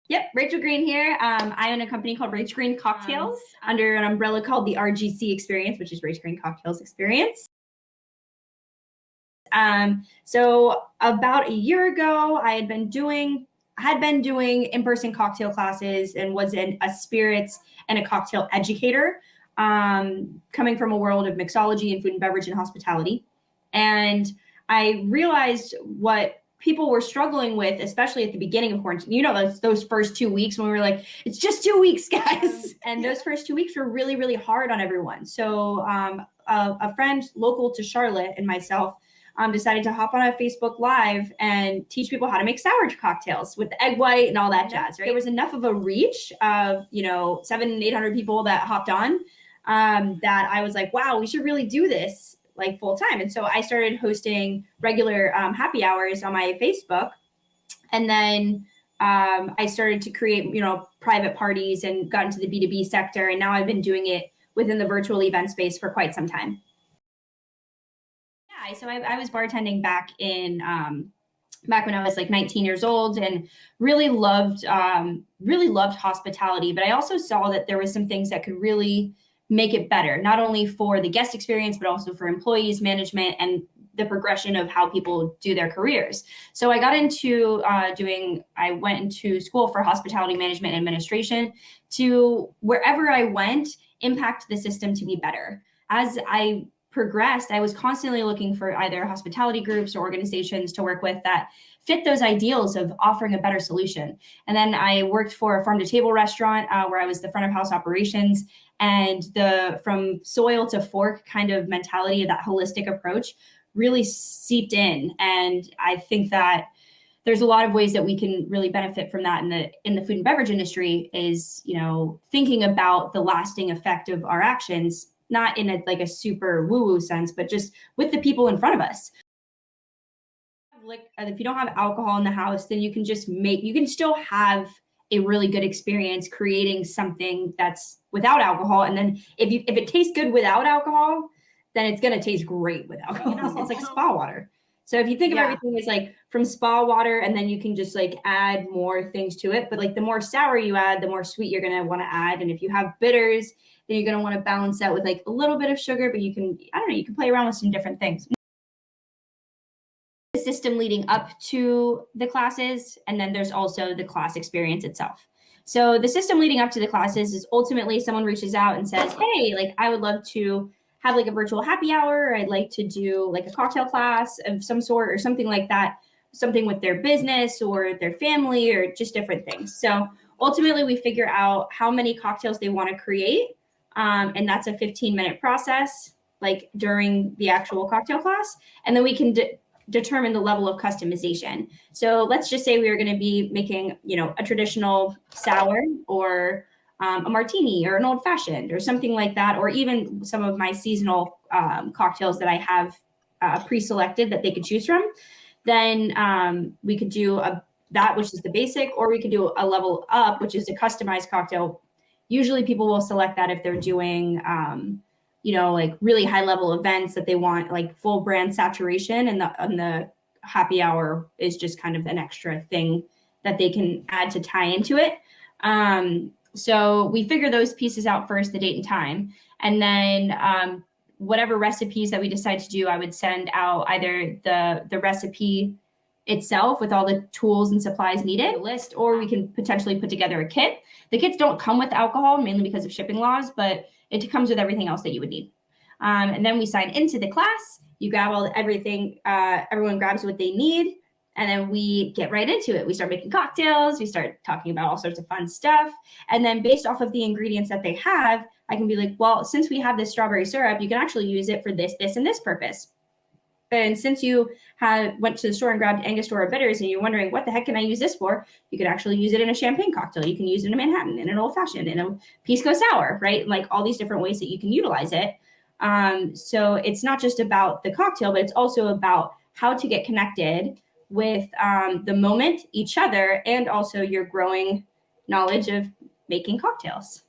Yep, Rachael Green here. I own a company called Rachael Green Cocktails under an umbrella called the RGC Experience, which is Rachael Green Cocktails Experience. So about a year ago, I had been doing in-person cocktail classes and was a spirits and a cocktail educator, coming from a world of mixology and food and beverage and hospitality. And I realized what people were struggling with, especially at the beginning of quarantine. You know, those first 2 weeks when we were like, it's just 2 weeks, guys. And those first 2 weeks were really, really hard on everyone. So a friend local to Charlotte and myself decided to hop on a Facebook Live and teach people how to make sour cocktails with the egg white and all that jazz, right? There was enough of a reach of, 700 and 800 people that hopped on, that I was like, wow, we should really do this like full time. And so I started hosting regular happy hours on my Facebook. And then I started to create, private parties and got into the B2B sector. And now I've been doing it within the virtual event space for quite some time. Yeah, so I was bartending back when I was like 19 years old, and really loved hospitality. But I also saw that there was some things that could really make it better, not only for the guest experience, but also for employees, management, and the progression of how people do their careers. So I got into I went into school for hospitality management and administration to, wherever I went, impact the system to be better. As I progressed, I was constantly looking for either hospitality groups or organizations to work with that fit those ideals of offering a better solution. And then I worked for a farm to table restaurant where I was the front of house operations, and the from soil to fork kind of mentality of that holistic approach really seeped in. And I think that there's a lot of ways that we can really benefit from that in the food and beverage industry, is, thinking about the lasting effect of our actions, not in a super woo-woo sense, but just with the people in front of us. If you don't have alcohol in the house, then you can still have a really good experience creating something that's without alcohol. And then if it tastes good without alcohol, then it's going to taste great with alcohol. It's like spa water. So if you think of everything as like from spa water, and then you can just like add more things to it. But like the more sour you add, the more sweet you're going to want to add. And if you have bitters, then you're going to want to balance that with like a little bit of sugar, but you can play around with some different things. The system leading up to the classes, and then there's also the class experience itself. So the system leading up to the classes is ultimately someone reaches out and says, hey, like I would love to have like a virtual happy hour, or I'd like to do like a cocktail class of some sort or something like that, something with their business or their family or just different things. So ultimately we figure out how many cocktails they want to create. And that's a 15-minute process, like during the actual cocktail class. And then we can determine the level of customization. So let's just say we are going to be making, a traditional sour, or a martini, or an old fashioned, or something like that, or even some of my seasonal cocktails that I have pre-selected that they could choose from. Then we could do that, which is the basic, or we could do a level up, which is a customized cocktail. Usually people will select that if they're doing like really high level events that they want like full brand saturation, and the happy hour is just kind of an extra thing that they can add to tie into it. So we figure those pieces out first, the date and time, and then whatever recipes that we decide to do, I would send out either the recipe itself with all the tools and supplies needed, a list, or we can potentially put together a kit. The kits don't come with alcohol, mainly because of shipping laws, but it comes with everything else that you would need. And then we sign into the class. You grab everything, everyone grabs what they need, and then we get right into it. We start making cocktails. We start talking about all sorts of fun stuff. And then based off of the ingredients that they have, I can be like, well, since we have this strawberry syrup, you can actually use it for this, this, and this purpose. And since you went to the store and grabbed Angostura bitters and you're wondering, what the heck can I use this for? You could actually use it in a champagne cocktail. You can use it in a Manhattan, in an old fashioned, in a pisco sour, right? Like all these different ways that you can utilize it. So it's not just about the cocktail, but it's also about how to get connected with the moment, each other, and also your growing knowledge of making cocktails.